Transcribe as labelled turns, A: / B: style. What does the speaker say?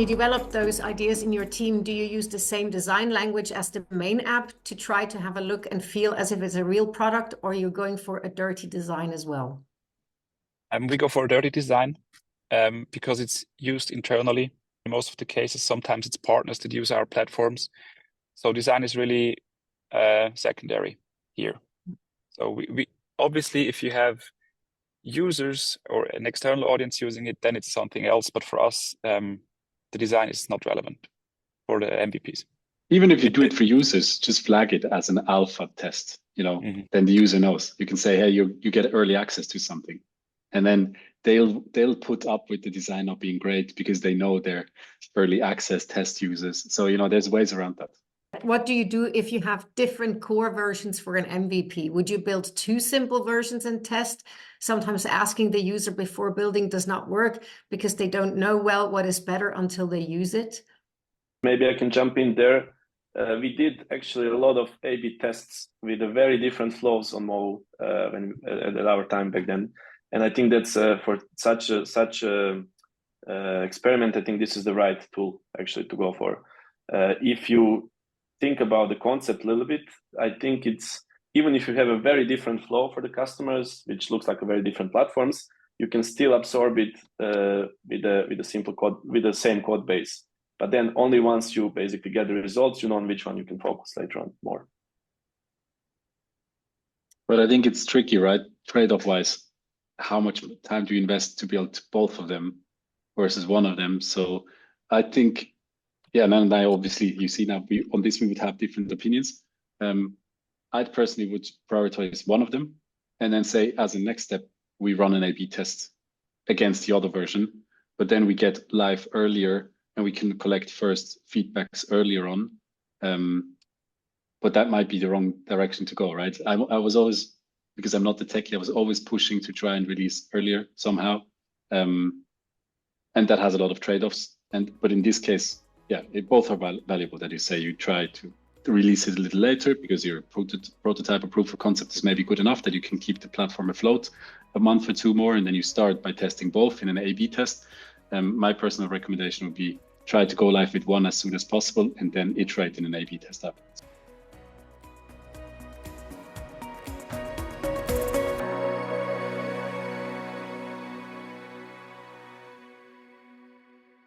A: you develop those ideas in your team, do you use the same design language as the main app to try to have a look and feel as if it's a real product, or are you going for a dirty design as well?
B: We go for a dirty design because it's used internally in most of the cases. Sometimes it's partners that use our platforms. So design is really secondary here. So we obviously, if you have users or an external audience using it, then it's something else. But for us, the design is not relevant for the MVPs.
C: Even if you do it for users, just flag it as an alpha test, then the user knows. You can say, hey, you get early access to something. And then they'll put up with the design not being great because they know they're early access test users. So, there's ways around that.
A: What do you do if you have different core versions for an MVP? Would you build two simple versions and test? Sometimes asking the user before building does not work because they don't know well what is better until they use it.
D: Maybe I can jump in there. We did actually a lot of A/B tests with a very different flows on Mo at our time back then. And I think that's for such a experiment, I think this is the right tool actually to go for. If you think about the concept a little bit, I think it's, even if you have a very different flow for the customers, which looks like a very different platforms, you can still absorb it with a simple code, with the same code base. But then only once you basically get the results, you know on which one you can focus later on more.
C: But I think it's tricky, right? Trade-off wise, how much time do you invest to build both of them versus one of them? So I think, yeah, and I obviously, you see now, on this we would have different opinions. I personally would prioritize one of them and then say, as a next step, we run an A/B test against the other version, but then we get live earlier and we can collect first feedbacks earlier on. But that might be the wrong direction to go, right? I was always, because I'm not the techie, I was always pushing to try and release earlier somehow. And that has a lot of trade-offs. But in this case, yeah, both are valuable, that you say you try to release it a little later because your prototype or proof of concept is maybe good enough that you can keep the platform afloat a month or two more, and then you start by testing both in an A/B test. My personal recommendation would be try to go live with one as soon as possible and then iterate in an A/B test app.